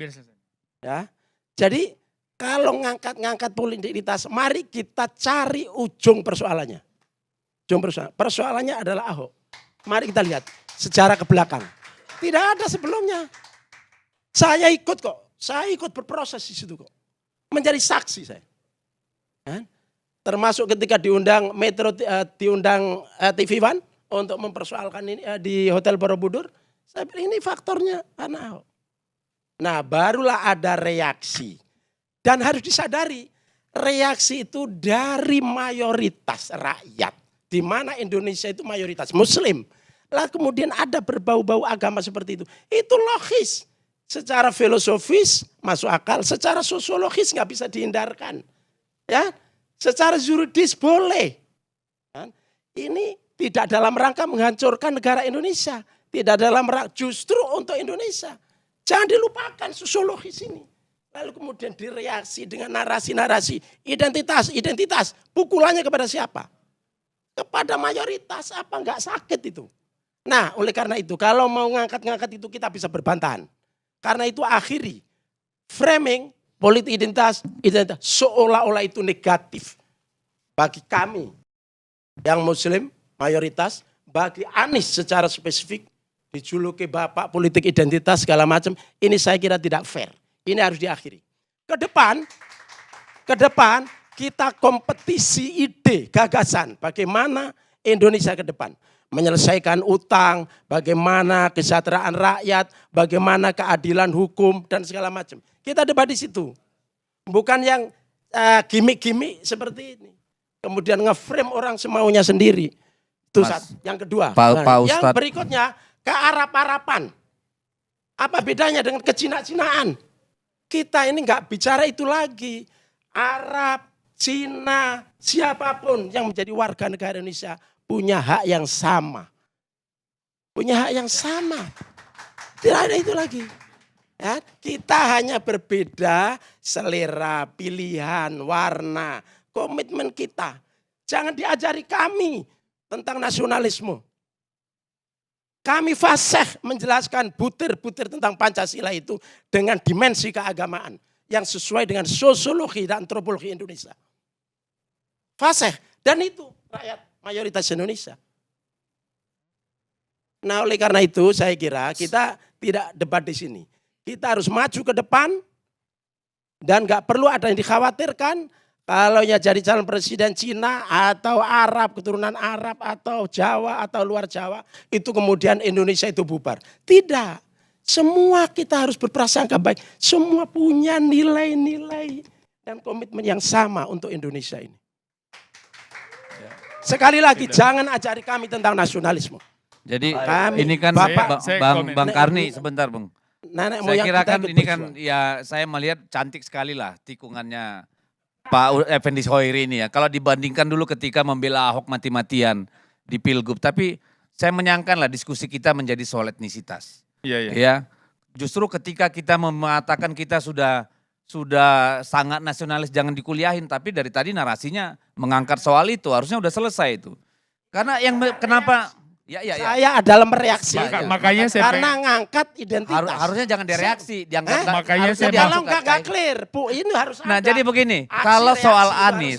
Biar selesai. Ya. Jadi kalau ngangkat politik identitas, mari kita cari ujung persoalannya. Persoalannya adalah Ahok. Mari kita lihat sejarah ke belakang. Tidak ada sebelumnya. Saya ikut kok. Saya ikut berproses di situ kok. Menjadi saksi saya. Ya. Termasuk ketika diundang diundang TV One untuk mempersoalkan ini di Hotel Borobudur. Saya bilang ini faktornya karena Ahok. Nah barulah ada reaksi. Dan harus disadari reaksi itu dari mayoritas rakyat. Di mana Indonesia itu mayoritas Muslim. Lah kemudian ada berbau-bau agama seperti itu. Itu logis. Secara filosofis masuk akal. Secara sosiologis nggak bisa dihindarkan. Ya, secara juridis boleh. Ini tidak dalam rangka menghancurkan negara Indonesia. Tidak dalam rangka justru untuk Indonesia. Jangan dilupakan sosiologis ini. Lalu kemudian direaksi dengan narasi-narasi identitas. Pukulannya kepada siapa? Kepada mayoritas. Apa enggak sakit itu? Nah oleh karena itu kalau mau ngangkat-ngangkat itu kita bisa berbantahan. Karena itu akhiri framing politik identitas seolah-olah itu negatif. Bagi kami yang Muslim mayoritas, bagi Anies secara spesifik dijuluki bapak politik identitas segala macam, ini saya kira tidak fair. Ini harus diakhiri. Ke depan kita kompetisi ide, gagasan bagaimana Indonesia ke depan. Menyelesaikan utang, bagaimana kesejahteraan rakyat, bagaimana keadilan hukum dan segala macam. Kita debat di situ. Bukan yang gimmick-gimmick seperti ini. Kemudian nge-frame orang semaunya sendiri. Itu yang kedua. Yang berikutnya ke Arab-Arapan. Apa bedanya dengan kecina-cinaan? Kita ini nggak bicara itu lagi. Arab, Cina, siapapun yang menjadi warga negara Indonesia punya hak yang sama. Punya hak yang sama. Tidak ada itu lagi. Ya, kita hanya berbeda selera, pilihan, warna, komitmen kita. Jangan diajari kami tentang nasionalisme. Kami fasih menjelaskan butir-butir tentang Pancasila itu dengan dimensi keagamaan yang sesuai dengan sosiologi dan antropologi Indonesia. Fasih. Dan itu rakyat mayoritas Indonesia. Nah oleh karena itu saya kira kita tidak debat di sini. Kita harus maju ke depan dan gak perlu ada yang dikhawatirkan. Kalau ya jadi calon presiden Cina atau Arab, keturunan Arab atau Jawa atau luar Jawa, itu kemudian Indonesia itu bubar. Tidak, semua kita harus berprasangka baik. Semua punya nilai-nilai dan komitmen yang sama untuk Indonesia ini. Sekali lagi jangan ajari kami tentang nasionalisme. Jadi kami, ini kan Bang Karni sebentar Bang. Saya kira kan ini kan ya saya melihat cantik sekali lah tikungannya Pak Effendi Sohairi ini ya. Kalau dibandingkan dulu ketika membela Ahok mati-matian di Pilgub. Tapi saya menyangkan lah diskusi kita menjadi soal etnisitas. Iya. Ya. Justru ketika kita mengatakan kita sudah sangat nasionalis jangan dikuliahin. Tapi dari tadi narasinya mengangkat soal itu. Harusnya udah selesai itu. Karena yang kenapa... Ya. Saya adalah mereaksi. Makanya saya karena ngangkat identitas. Harusnya jangan direaksi. Makanya saya kalau nggak clear, Bu, ini harus nah, ada. jadi begini, aksi kalau soal reaksi Anies,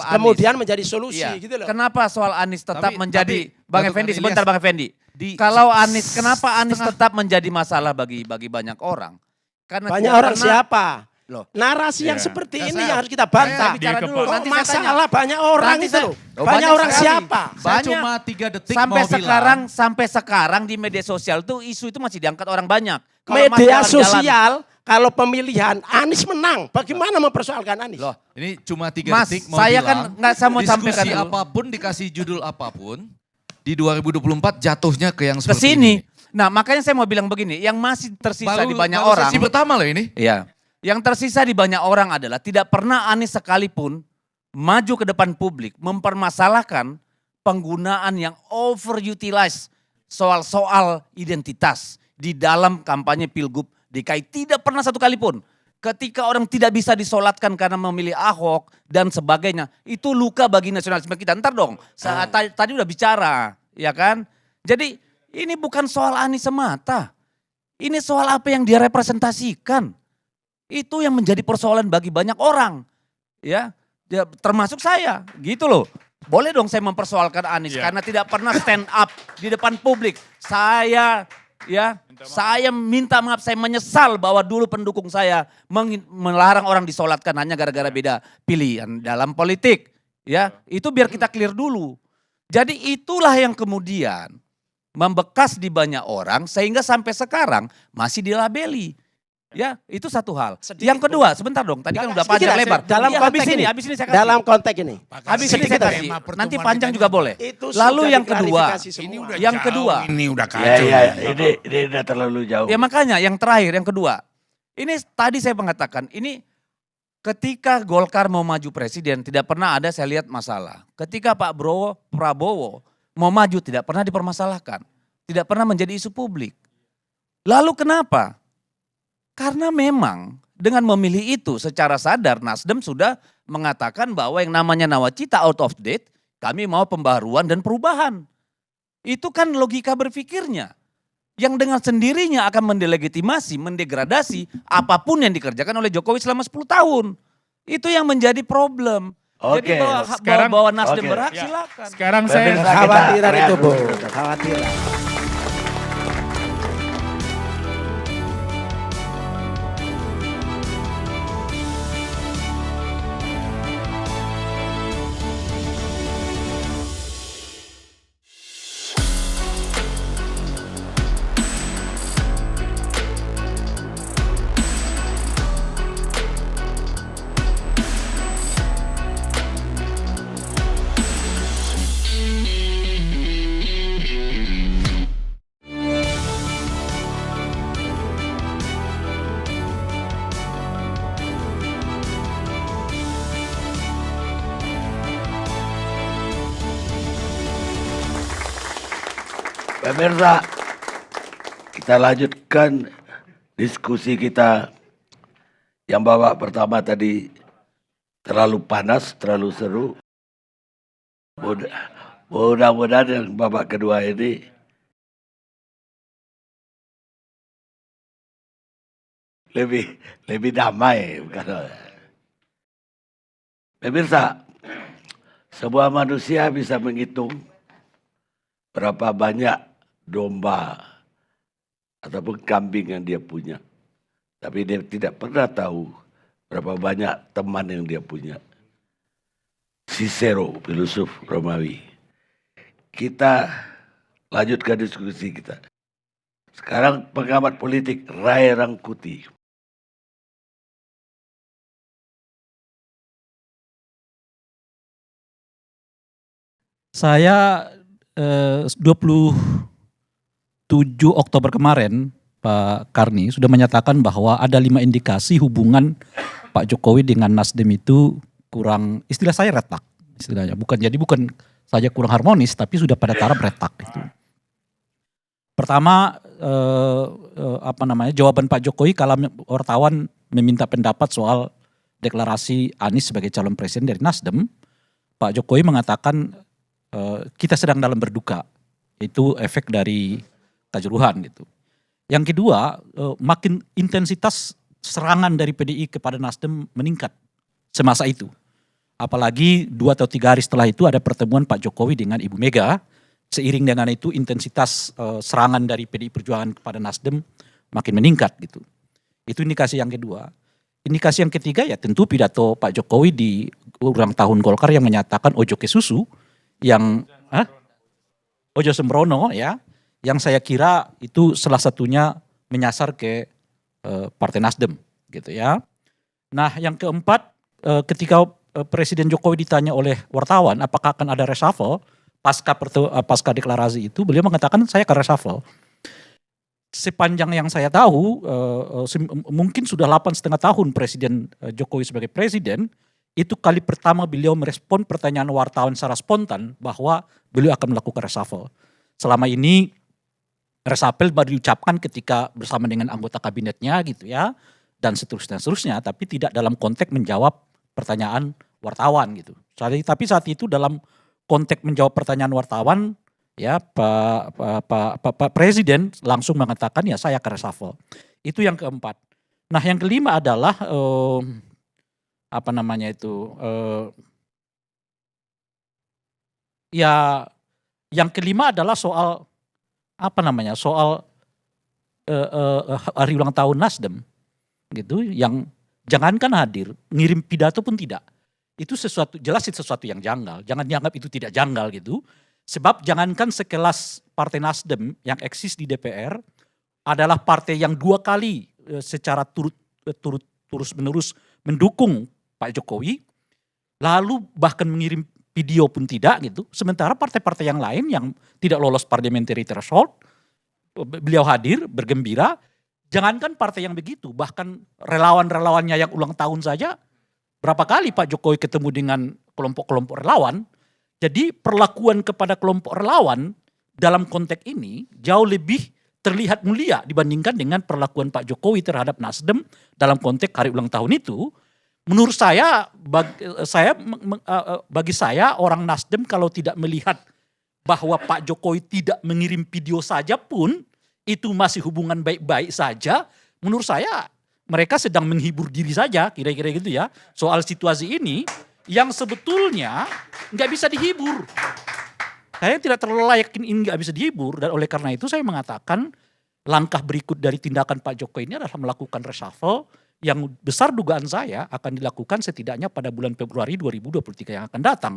kemudian menjadi solusi iya. gitu loh. Kenapa soal Anies tetap menjadi Bang Effendi Ilyas, sebentar Bang Effendi. Kalau Anies, kenapa Anies tetap menjadi masalah bagi banyak orang? Karena banyak orang siapa? Loh. Narasi yang seperti ini yang harus kita bantah. Bicara dulu, nanti masalah banyak orang nanti itu loh. Oh, banyak orang sekali. siapa? Saya cuma 3 detik sampai sekarang di media sosial tuh isu itu masih diangkat orang banyak. Kalau media sosial kalau pemilihan Anies menang, bagaimana mempersoalkan Anies? Loh, ini cuma 3 Mas, detik mau saya bilang, kan nggak sama sampaikan diskusi apapun dikasih judul apapun di 2024 jatuhnya ke yang ke seperti sini. ini. Nah, makanya saya mau bilang begini, yang masih tersisa di banyak baru orang. sesi pertama loh ini. Iya. Yang tersisa di banyak orang adalah tidak pernah Anies sekalipun maju ke depan publik mempermasalahkan penggunaan yang overutilize soal-soal identitas di dalam kampanye Pilgub DKI. Tidak pernah satu kali pun. Ketika orang tidak bisa disolatkan karena memilih Ahok dan sebagainya. Itu luka bagi nasionalisme kita. Ntar dong, tadi udah bicara, ya kan? Jadi ini bukan soal Anies semata. Ini soal apa yang dia representasikan. Itu yang menjadi persoalan bagi banyak orang. Ya, termasuk saya, gitu loh. Boleh dong saya mempersoalkan Anies karena tidak pernah stand up di depan publik. Saya minta maaf, saya menyesal bahwa dulu pendukung saya melarang orang disolatkan hanya gara-gara beda pilihan dalam politik. Ya, itu biar kita clear dulu. Jadi itulah yang kemudian membekas di banyak orang sehingga sampai sekarang masih dilabeli. Ya, itu satu hal. Yang kedua, sebentar dong. Tadi kan udah panjang lebar. Dalam konteks ini, habis ini saya kasih. dalam konteks ini. Habis ini saya kasih. Nanti panjang juga boleh. Itu Lalu sudah yang kedua, diklarifikasi semua. Ini udah yang jauh, kedua. Ini udah kacau. Ini udah terlalu jauh. Ya makanya yang terakhir, yang kedua. Ini tadi saya mengatakan, ini ketika Golkar mau maju presiden tidak pernah ada saya lihat masalah. Ketika Pak Prabowo mau maju tidak pernah dipermasalahkan. Tidak pernah menjadi isu publik. Lalu kenapa? Karena memang dengan memilih itu secara sadar Nasdem sudah mengatakan bahwa yang namanya nawacita out of date, kami mau pembaharuan dan perubahan. Itu kan logika berpikirnya. Yang dengan sendirinya akan mendelegitimasi, mendegradasi apapun yang dikerjakan oleh Jokowi selama 10 tahun. Itu yang menjadi problem. Jadi bahwa Nasdem berhak silakan. Sekarang saya Khawatiran itu, Bu. Khawatiran. Pemirsa, kita lanjutkan diskusi kita yang babak pertama tadi terlalu panas, terlalu seru. Mudah-mudahan yang babak kedua ini lebih damai. Pemirsa, sebuah manusia bisa menghitung berapa banyak domba ataupun kambing yang dia punya. Tapi dia tidak pernah tahu berapa banyak teman yang dia punya. Cicero, filosof Romawi. Kita lanjutkan diskusi kita. Sekarang pengamat politik Ray Rangkuti. Saya 27 Oktober kemarin Pak Karni sudah menyatakan bahwa ada 5 indikasi hubungan Pak Jokowi dengan Nasdem itu kurang, istilah saya retak istilahnya. Bukan saja kurang harmonis tapi sudah pada taraf retak itu. Pertama jawaban Pak Jokowi kalau wartawan meminta pendapat soal deklarasi Anies sebagai calon presiden dari Nasdem, Pak Jokowi mengatakan kita sedang dalam berduka. Itu efek dari kejuruhan gitu. Yang kedua, makin intensitas serangan dari PDI kepada Nasdem meningkat semasa itu. Apalagi 2 atau 3 hari setelah itu ada pertemuan Pak Jokowi dengan Ibu Mega. Seiring dengan itu intensitas serangan dari PDI Perjuangan kepada Nasdem makin meningkat gitu. Itu indikasi yang kedua. Indikasi yang ketiga ya tentu pidato Pak Jokowi di ulang tahun Golkar yang menyatakan ojo ke susu. Yang Ojo Sembrono ya, yang saya kira itu salah satunya menyasar ke Partai Nasdem gitu ya. Nah yang keempat, ketika Presiden Jokowi ditanya oleh wartawan apakah akan ada reshuffle pasca deklarasi itu, beliau mengatakan saya akan reshuffle. Sepanjang yang saya tahu, mungkin sudah 8,5 tahun Presiden Jokowi sebagai presiden, itu kali pertama beliau merespon pertanyaan wartawan secara spontan bahwa beliau akan melakukan reshuffle. Selama ini reshuffle baru diucapkan ketika bersama dengan anggota kabinetnya gitu ya, dan seterusnya, tapi tidak dalam konteks menjawab pertanyaan wartawan gitu. Tapi saat itu dalam konteks menjawab pertanyaan wartawan, ya Pak Presiden langsung mengatakan ya saya akan reshuffle. Itu yang keempat. Nah yang kelima adalah ya yang kelima adalah soal soal hari ulang tahun Nasdem gitu, yang jangankan hadir, ngirim pidato pun tidak. Itu jelas sesuatu yang janggal. Jangan dianggap itu tidak janggal gitu. Sebab jangankan sekelas Partai Nasdem yang eksis di DPR adalah partai yang 2 kali secara terus-menerus mendukung Pak Jokowi, lalu bahkan mengirim video pun tidak gitu. Sementara partai-partai yang lain yang tidak lolos parliamentary threshold, beliau hadir, bergembira. Jangankan partai yang begitu, bahkan relawan-relawannya yang ulang tahun saja, berapa kali Pak Jokowi ketemu dengan kelompok-kelompok relawan. Jadi perlakuan kepada kelompok relawan dalam konteks ini jauh lebih terlihat mulia dibandingkan dengan perlakuan Pak Jokowi terhadap Nasdem dalam konteks hari ulang tahun itu. Menurut saya, bagi saya orang Nasdem kalau tidak melihat bahwa Pak Jokowi tidak mengirim video saja pun itu masih hubungan baik-baik saja, menurut saya mereka sedang menghibur diri saja, kira-kira gitu ya. Soal situasi ini yang sebetulnya nggak bisa dihibur. Saya tidak terlalu yakin ini nggak bisa dihibur, dan oleh karena itu saya mengatakan langkah berikut dari tindakan Pak Jokowi ini adalah melakukan reshuffle yang besar dugaan saya akan dilakukan setidaknya pada bulan Februari 2023 yang akan datang.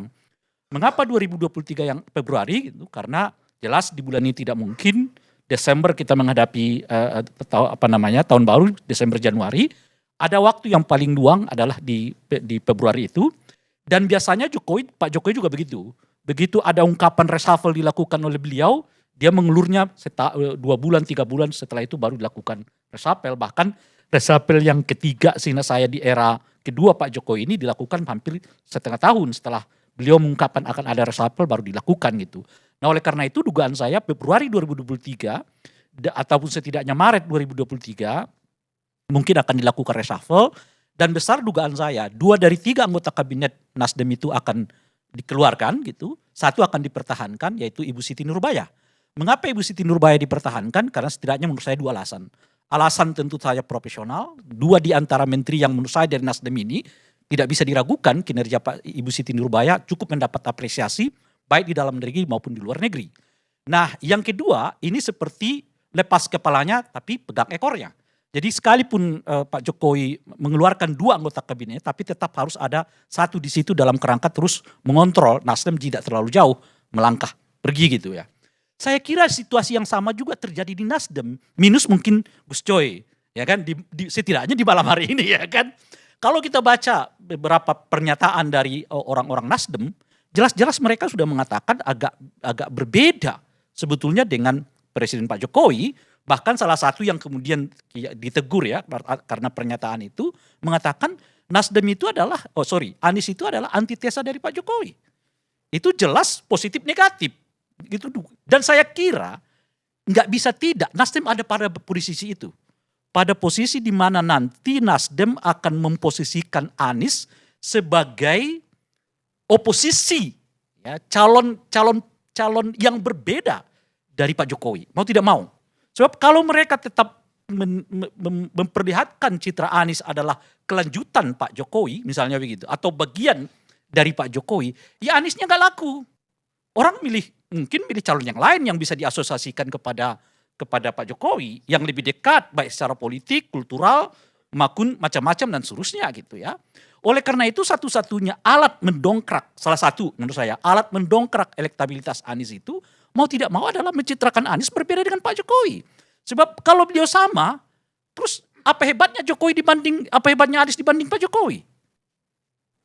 Mengapa 2023 yang Februari? Gitu, karena jelas di bulan ini tidak mungkin. Desember kita menghadapi tahun baru, Desember Januari. Ada waktu yang paling luang adalah di Februari itu. Dan biasanya Pak Jokowi juga begitu. Begitu ada ungkapan reshuffle dilakukan oleh beliau, dia mengelurnya 2 bulan, 3 bulan setelah itu baru dilakukan reshuffle. Bahkan reshuffle yang ketiga seingat saya di era kedua Pak Jokowi ini dilakukan hampir setengah tahun setelah beliau mengungkapkan akan ada reshuffle baru dilakukan gitu. Nah oleh karena itu dugaan saya Februari 2023 ataupun setidaknya Maret 2023 mungkin akan dilakukan reshuffle, dan besar dugaan saya 2 dari 3 anggota kabinet Nasdem itu akan dikeluarkan gitu. 1 akan dipertahankan yaitu Ibu Siti Nurbaya. Mengapa Ibu Siti Nurbaya dipertahankan? Karena setidaknya menurut saya 2 alasan. Alasan tentu saja profesional, 2 di antara menteri yang menurut saya dari Nasdem ini tidak bisa diragukan kinerja Ibu Siti Nurbaya cukup mendapat apresiasi baik di dalam negeri maupun di luar negeri. Nah yang kedua ini seperti lepas kepalanya tapi pegang ekornya. Jadi sekalipun Pak Jokowi mengeluarkan 2 anggota kabinet tapi tetap harus ada 1 di situ dalam kerangka terus mengontrol Nasdem tidak terlalu jauh melangkah pergi gitu ya. Saya kira situasi yang sama juga terjadi di Nasdem, minus mungkin Gus Coy, ya kan, setidaknya di malam hari ini ya kan. Kalau kita baca beberapa pernyataan dari orang-orang Nasdem, jelas-jelas mereka sudah mengatakan agak berbeda sebetulnya dengan Presiden Pak Jokowi. Bahkan salah satu yang kemudian ditegur ya karena pernyataan itu mengatakan Nasdem itu adalah, Anies itu adalah antitesa dari Pak Jokowi. Itu jelas positif negatif. Gitu. Dan saya kira nggak bisa tidak, Nasdem ada pada posisi itu. Pada posisi di mana nanti Nasdem akan memposisikan Anies sebagai oposisi, ya, calon yang berbeda dari Pak Jokowi. Mau tidak mau. Sebab kalau mereka tetap memperlihatkan citra Anies adalah kelanjutan Pak Jokowi, misalnya begitu, atau bagian dari Pak Jokowi, ya Aniesnya nggak laku. Orang mungkin milih calon yang lain yang bisa diasosiasikan kepada Pak Jokowi yang lebih dekat baik secara politik, kultural, maupun macam-macam dan seterusnya gitu ya. Oleh karena itu satu-satunya alat mendongkrak, salah satu menurut saya alat mendongkrak elektabilitas Anies itu mau tidak mau adalah mencitrakan Anies berbeda dengan Pak Jokowi. Sebab kalau beliau sama, terus apa hebatnya Anies dibanding Pak Jokowi?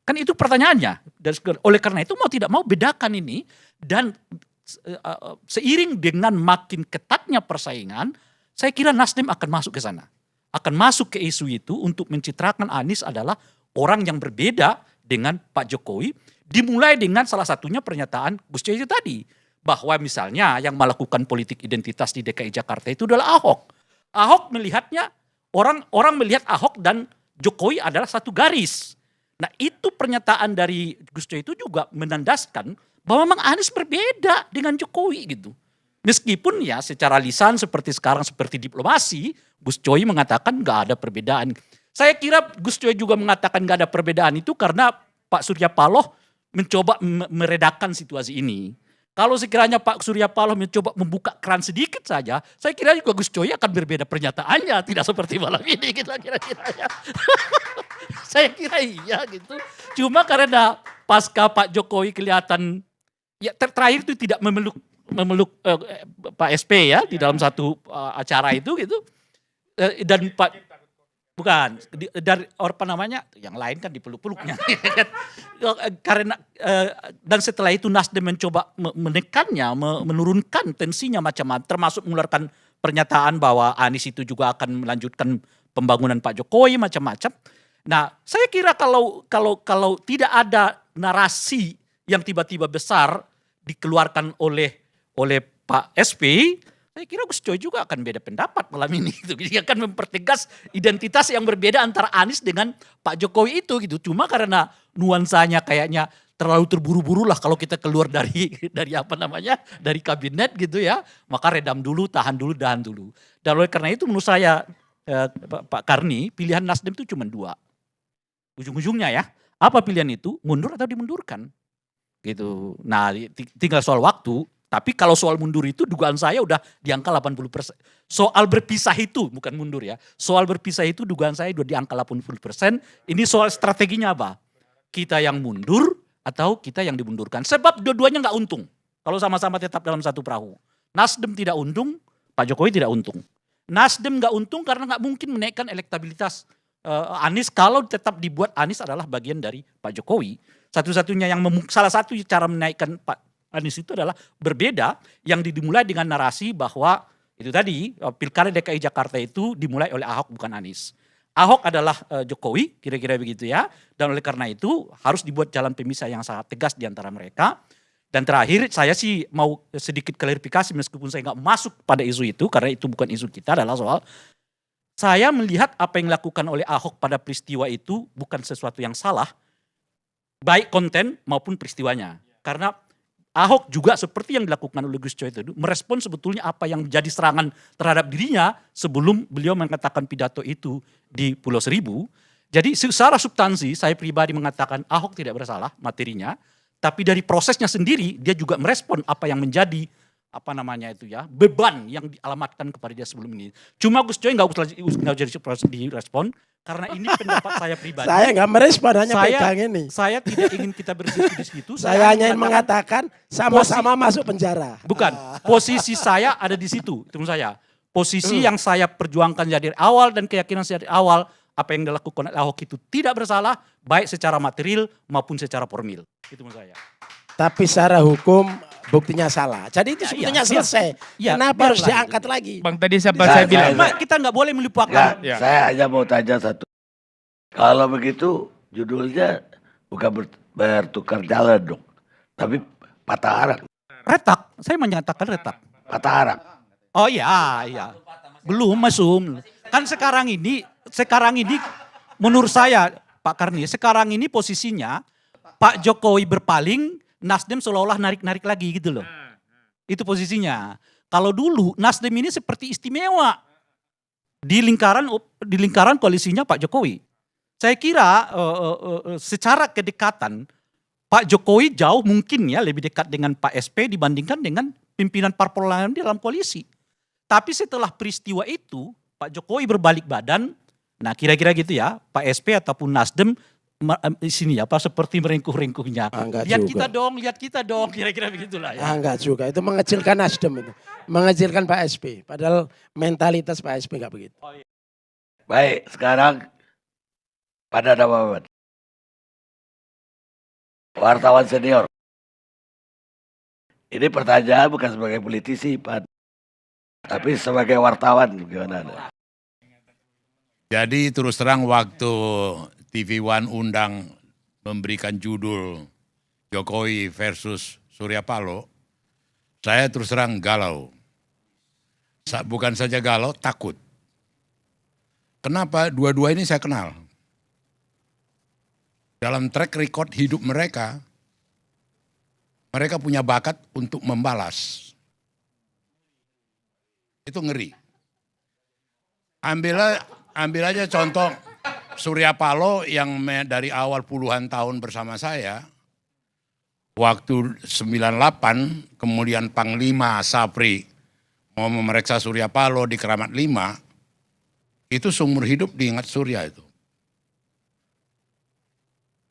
Kan itu pertanyaannya. Dan oleh karena itu mau tidak mau bedakan ini, dan seiring dengan makin ketatnya persaingan, saya kira Nasdem akan masuk ke sana. Akan masuk ke isu itu untuk mencitrakan Anies adalah orang yang berbeda dengan Pak Jokowi. Dimulai dengan salah satunya pernyataan Gus Coy itu tadi. Bahwa misalnya yang melakukan politik identitas di DKI Jakarta itu adalah Ahok. Ahok melihatnya, orang melihat Ahok dan Jokowi adalah satu garis. Nah itu pernyataan dari Gus Coy itu juga menandaskan bahwa memang Anies berbeda dengan Jokowi gitu. Meskipun ya secara lisan seperti sekarang seperti diplomasi, Gus Coy mengatakan nggak ada perbedaan. Saya kira Gus Coy juga mengatakan nggak ada perbedaan itu karena Pak Surya Paloh mencoba meredakan situasi ini. Kalau sekiranya Pak Surya Paloh mencoba membuka keran sedikit saja, saya kira juga Gus Coy akan berbeda pernyataannya, tidak seperti malam ini kita kira-kira ya. Saya kira iya gitu. Cuma karena pasca Pak Jokowi kelihatan ya terakhir itu tidak memeluk Pak SP ya di dalam satu acara itu gitu. Dan Pak bukan dari apa namanya yang lain kan dipeluk-peluknya. Karena dan setelah itu Nasdem mencoba menekannya, menurunkan tensinya macam-macam, termasuk mengeluarkan pernyataan bahwa Anies itu juga akan melanjutkan pembangunan Pak Jokowi macam-macam. Nah, saya kira kalau tidak ada narasi yang tiba-tiba besar dikeluarkan oleh Pak SP, saya kira Gus Coy juga akan beda pendapat malam ini. Dia akan mempertegas identitas yang berbeda antara Anies dengan Pak Jokowi itu gitu. Cuma karena nuansanya kayaknya terlalu terburu-buru lah kalau kita keluar dari apa namanya dari kabinet gitu ya, maka redam dulu, tahan dulu. Dan oleh karena itu menurut saya Pak Karni pilihan Nasdem itu cuma dua. Ujung-ujungnya ya, apa pilihan itu? Mundur atau dimundurkan? Gitu. Nah, tinggal soal waktu. Tapi kalau soal mundur itu dugaan saya udah di angka 80%. Soal berpisah itu bukan mundur ya. Soal berpisah itu dugaan saya udah di angka 80%. Ini soal strateginya apa? Kita yang mundur atau kita yang dimundurkan. Sebab dua-duanya nggak untung. Kalau sama-sama tetap dalam satu perahu. Nasdem tidak untung, Pak Jokowi tidak untung. Nasdem nggak untung karena nggak mungkin menaikkan elektabilitas Anies kalau tetap dibuat Anies adalah bagian dari Pak Jokowi. Satu-satunya yang salah satu cara menaikkan Pak Anies itu adalah berbeda yang dimulai dengan narasi bahwa itu tadi Pilkada DKI Jakarta itu dimulai oleh Ahok bukan Anies. Ahok adalah Jokowi kira-kira begitu ya. Dan oleh karena itu harus dibuat jalan pemisah yang sangat tegas di antara mereka. Dan terakhir saya sih mau sedikit klarifikasi meskipun saya nggak masuk pada isu itu karena itu bukan isu kita adalah soal saya melihat apa yang dilakukan oleh Ahok pada peristiwa itu bukan sesuatu yang salah. Baik konten maupun peristiwanya. Karena Ahok juga seperti yang dilakukan oleh Gus Coy itu merespon sebetulnya apa yang menjadi serangan terhadap dirinya sebelum beliau mengatakan pidato itu di Pulau Seribu. Jadi secara substansi saya pribadi mengatakan Ahok tidak bersalah materinya, tapi dari prosesnya sendiri dia juga merespon apa yang menjadi apa namanya itu ya beban yang dialamatkan kepada dia sebelum ini. Cuma Gus Coy nggak usah direspon karena ini pendapat saya pribadi. Saya nggak merespon, hanya pegang ini. Saya tidak ingin kita berdiskusi di situ. Saya hanya mengatakan sama-sama masuk penjara. Bukan, posisi saya ada di situ, itu menurut saya. Posisi yang saya perjuangkan dari awal dan keyakinan saya dari awal, apa yang dilakukan Ahok itu tidak bersalah, baik secara material maupun secara formil. Itu menurut saya. Tapi secara hukum buktinya salah. Jadi itu sebetulnya selesai. Kenapa harus diangkat lagi? Bang tadi saya bilang. Kita nggak boleh melupakan. Saya hanya mau tanya satu. Kalau begitu judulnya bukan bertukar jalan dong. Tapi patah arang. Retak, saya menyatakan retak. Patah arang. Oh iya. Belum masuk. Kan sekarang ini menurut saya Pak Karni, sekarang ini posisinya Pak Jokowi berpaling, Nasdem seolah-olah narik-narik lagi gitu loh. Itu posisinya. Kalau dulu Nasdem ini seperti istimewa di lingkaran koalisinya Pak Jokowi. Saya kira secara kedekatan Pak Jokowi jauh mungkin ya lebih dekat dengan Pak SP dibandingkan dengan pimpinan parpol lain di dalam koalisi. Tapi setelah peristiwa itu Pak Jokowi berbalik badan. Nah kira-kira gitu ya Pak SP ataupun Nasdem sini apa seperti meringkuh-ringkuhnya. Lihat kita dong, kira-kira begitulah ya. Enggak juga, itu mengecilkan Nasdem itu. Mengecilkan Pak SP, padahal mentalitas Pak SP enggak begitu. Oh, iya. Baik, sekarang pada nama wartawan senior. Ini pertanyaan bukan sebagai politisi, Pak. Tapi sebagai wartawan gimana? Jadi terus terang waktu TV One undang memberikan judul Jokowi versus Surya Paloh, saya terus terang galau. Bukan saja galau, takut. Kenapa? Dua-dua ini saya kenal. Dalam track record hidup mereka, mereka punya bakat untuk membalas. Itu ngeri. Ambil aja contoh Surya Paloh yang dari awal puluhan tahun bersama saya, waktu 98 kemudian Panglima Sapri mau memeriksa Surya Paloh di Keramat 5, itu seumur hidup diingat Surya itu.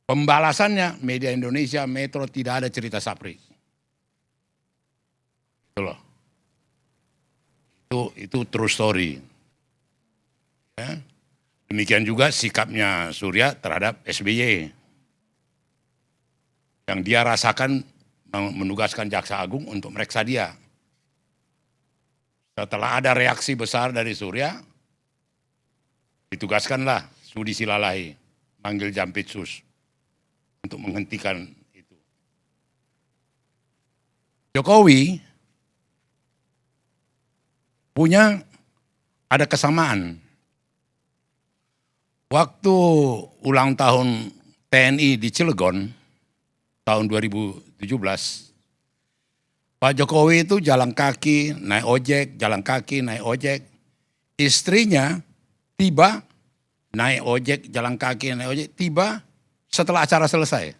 Pembalasannya media Indonesia, Metro, tidak ada cerita Sapri. Itu loh. Itu true story. Ya. Demikian juga sikapnya Surya terhadap SBY. Yang dia rasakan menugaskan Jaksa Agung untuk meriksa dia. Setelah ada reaksi besar dari Surya, ditugaskanlah Sudi Silalahi, manggil Jampitsus untuk menghentikan itu. Jokowi ada kesamaan. Waktu ulang tahun TNI di Cilegon, tahun 2017, Pak Jokowi itu jalan kaki, naik ojek, jalan kaki, naik ojek. Istrinya tiba, naik ojek, jalan kaki, naik ojek, tiba setelah acara selesai.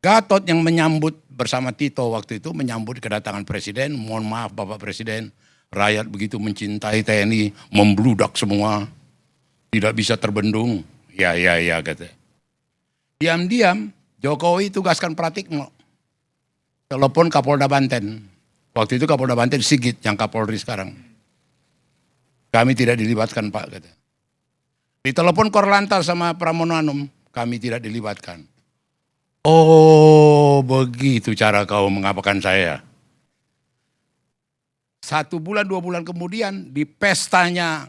Gatot yang menyambut bersama Tito waktu itu, menyambut kedatangan Presiden, mohon maaf Bapak Presiden, rakyat begitu mencintai TNI, membludak semua, tidak bisa terbendung. Ya, kata. Diam-diam, Jokowi tugaskan Pratikno. Telepon Kapolda Banten. Waktu itu Kapolda Banten Sigit yang Kapolri sekarang. Kami tidak dilibatkan Pak, kata. Ditelepon Korlantas sama Pramono Anum, kami tidak dilibatkan. Oh, begitu cara kau mengapakan saya. 1 bulan, 2 bulan kemudian di pestanya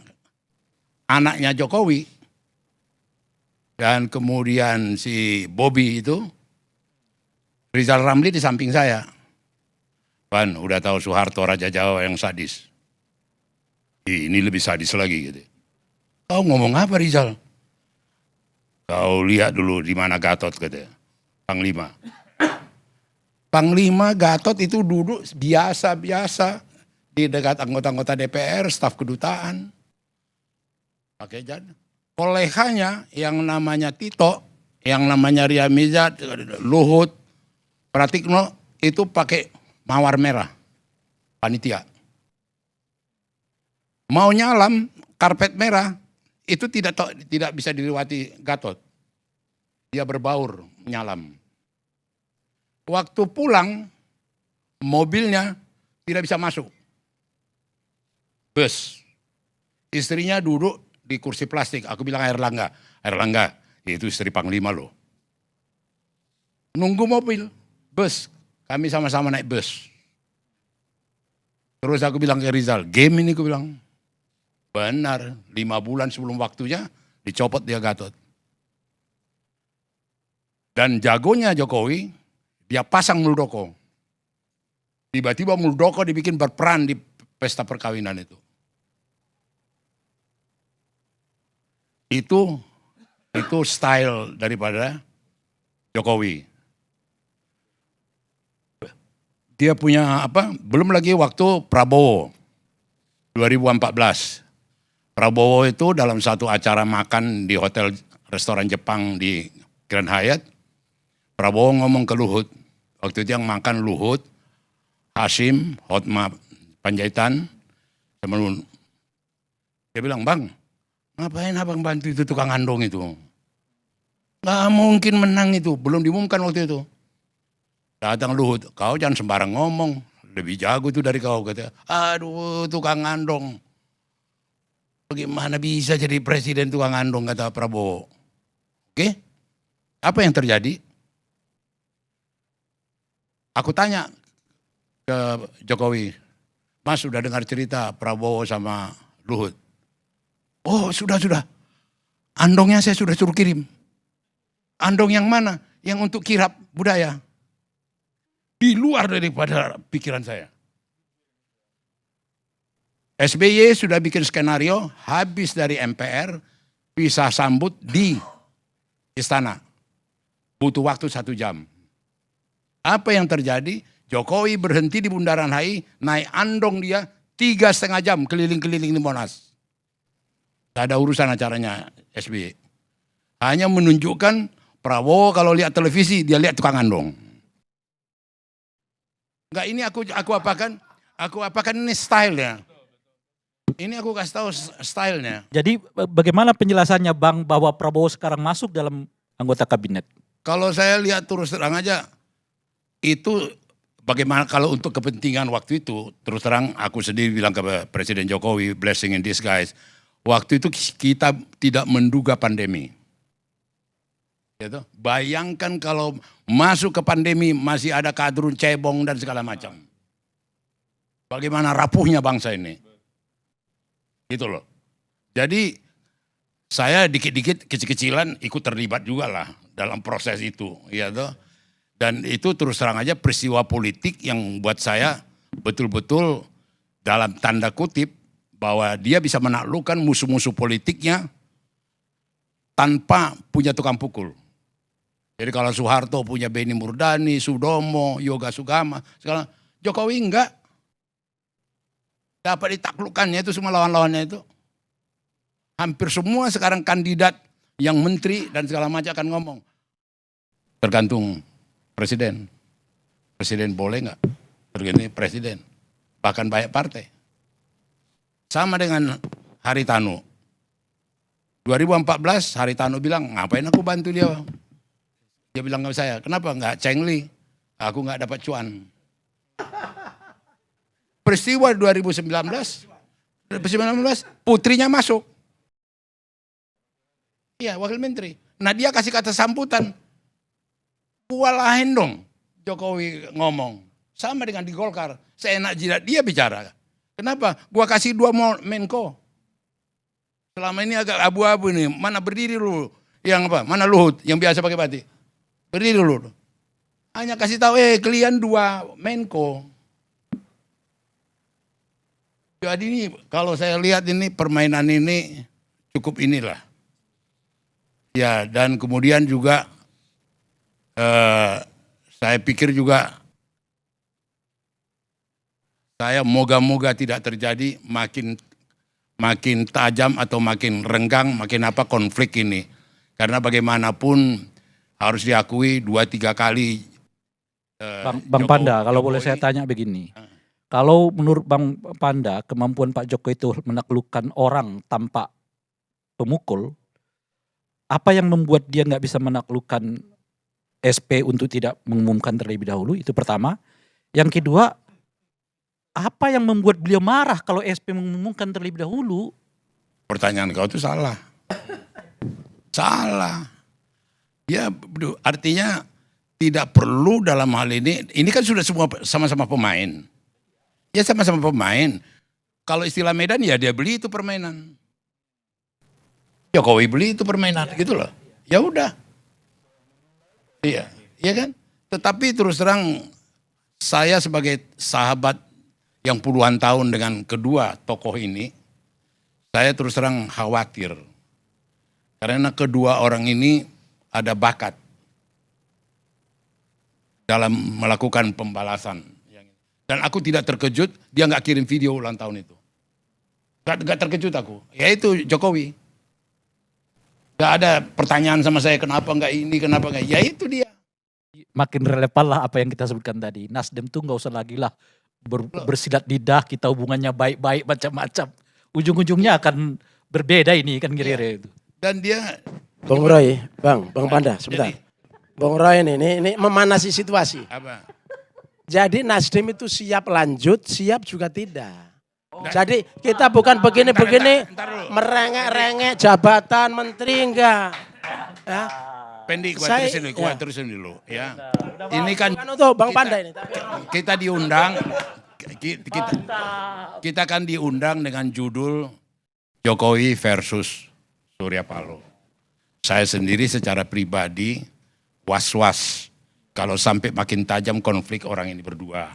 anaknya Jokowi dan kemudian si Bobby itu, Rizal Ramli di samping saya. Pan, udah tahu Soeharto Raja Jawa yang sadis. Ini lebih sadis lagi gitu. Kau ngomong apa Rizal? Kau lihat dulu di mana Gatot katanya. Panglima. Panglima Gatot itu duduk biasa-biasa di dekat anggota-anggota DPR, staf kedutaan. Pakai jas. Koleganya yang namanya Tito, yang namanya Ria Mizat, Luhut, Pratikno itu pakai mawar merah, panitia. Mau nyalam karpet merah itu tidak bisa dilewati Gatot. Dia berbaur menyalam. Waktu pulang mobilnya tidak bisa masuk. Bus. Istrinya duduk di kursi plastik. Aku bilang Airlangga, itu istri Panglima loh. Nunggu mobil, bus. Kami sama-sama naik bus. Terus aku bilang ke Rizal, game ini aku bilang. Benar, 5 bulan sebelum waktunya dicopot dia Gatot. Dan jagonya Jokowi, dia pasang Muldoko. Tiba-tiba Muldoko dibikin berperan di pesta perkawinan itu. Itu style daripada Jokowi. Dia punya apa? Belum lagi waktu Prabowo 2014. Prabowo itu dalam satu acara makan di hotel restoran Jepang di Grand Hyatt, Prabowo ngomong ke Luhut. Waktu itu yang makan Luhut, Hasim, Hotma Panjaitan, teman. Dia bilang, "Bang, ngapain abang bantu itu tukang andong itu? Gak mungkin menang itu, belum diumumkan waktu itu." Datang Luhut, "Kau jangan sembarang ngomong, lebih jago itu dari kau," kata. "Aduh, tukang andong. Bagaimana bisa jadi presiden tukang andong," kata Prabowo. Oke, apa yang terjadi? Aku tanya ke Jokowi, "Mas sudah dengar cerita Prabowo sama Luhut?" "Oh sudah. Andongnya saya sudah suruh kirim." "Andong yang mana?" "Yang untuk kirap budaya." Di luar daripada pikiran saya. SBY sudah bikin skenario, habis dari MPR, bisa sambut di istana. Butuh waktu 1 jam. Apa yang terjadi? Jokowi berhenti di Bundaran HI, naik andong dia 3,5 jam keliling-keliling di Monas. Tidak ada urusan acaranya SBY. Hanya menunjukkan Prabowo kalau lihat televisi, dia lihat tukang andong. Enggak, ini aku apakan ini stylenya. Ini aku kasih tahu stylenya. Jadi bagaimana penjelasannya Bang bahwa Prabowo sekarang masuk dalam anggota kabinet? Kalau saya lihat terus terang aja, itu bagaimana kalau untuk kepentingan waktu itu, terus terang aku sendiri bilang ke Presiden Jokowi, blessing in disguise. Waktu itu kita tidak menduga pandemi. Gitu. Bayangkan kalau masuk ke pandemi masih ada kadrun cebong dan segala macam. Bagaimana rapuhnya bangsa ini. Gitu loh. Jadi saya dikit-dikit kecil-kecilan ikut terlibat juga lah dalam proses itu. Ya toh. Dan itu terus terang aja peristiwa politik yang buat saya betul-betul dalam tanda kutip bahwa dia bisa menaklukkan musuh-musuh politiknya tanpa punya tukang pukul. Jadi kalau Soeharto punya Beni Murdani, Sudomo, Yoga Sugama, sekarang Jokowi enggak. Dapat ditaklukkannya itu semua lawan-lawannya itu. Hampir semua sekarang kandidat yang menteri dan segala macam akan ngomong. Tergantung presiden. Presiden boleh enggak? Tergantung presiden. Bahkan banyak partai. Sama dengan Haritanu. 2014 Haritanu bilang, ngapain aku bantu dia? Dia bilang ke saya, kenapa enggak cengli? Aku enggak dapat cuan. Peristiwa 2019, putrinya masuk. Iya, wakil menteri. Nah dia kasih kata sambutan. Walahin dong Jokowi ngomong. Sama dengan di Golkar. Seenak jidat dia bicara. Kenapa? Gua kasih 2 Menko. Selama ini agak abu-abu nih. Mana berdiri dulu? Yang apa? Mana Luhut? Yang biasa pakai batik? Berdiri dulu. Hanya kasih tahu, kalian 2 Menko. Jadi ini kalau saya lihat ini permainan ini cukup inilah. Ya, dan kemudian juga saya pikir juga saya moga-moga tidak terjadi makin tajam atau makin renggang, makin apa konflik ini. Karena bagaimanapun harus diakui 2-3 kali. Bang Panda, kalau boleh saya tanya begini. Kalau menurut Bang Panda, kemampuan Pak Jokowi itu menaklukkan orang tanpa pemukul, apa yang membuat dia nggak bisa menaklukkan SP untuk tidak mengumumkan terlebih dahulu? Itu pertama. Yang kedua, apa yang membuat beliau marah kalau SP mengumumkan terlebih dahulu? Pertanyaan kau itu salah. Salah. Ya, artinya tidak perlu dalam hal ini kan sudah semua sama-sama pemain. Ya sama-sama pemain. Kalau istilah Medan ya dia beli itu permainan. Jokowi beli itu permainan gitu loh. Ya udah. Iya, iya kan? Tetapi terus terang saya sebagai sahabat yang puluhan tahun dengan kedua tokoh ini, saya terus terang khawatir. Karena kedua orang ini ada bakat dalam melakukan pembalasan. Dan aku tidak terkejut, dia nggak kirim video ulang tahun itu. Nggak terkejut aku. Ya itu Jokowi. Nggak ada pertanyaan sama saya, kenapa nggak ini, kenapa nggak. Ya itu dia. Makin relevan lah apa yang kita sebutkan tadi. Nasdem tuh nggak usah lagi lah bersilat lidah, kita hubungannya baik-baik macam-macam. Ujung-ujungnya akan berbeda ini kan kira-kira itu. Dan dia... Bang Roy, Bang Panda, sebentar. Bang Roy ini memanasi situasi. Apa? Jadi Nasdem itu siap lanjut, siap juga tidak. Jadi kita bukan begini-begini merengek-rengek jabatan menteri enggak. Ya. Pendi, gua terusin dulu. Ya. Ini kan untuk Bang Panda ini. Kita diundang, kita kan diundang dengan judul Jokowi versus Surya Paloh. Saya sendiri secara pribadi was-was kalau sampai makin tajam konflik orang ini berdua.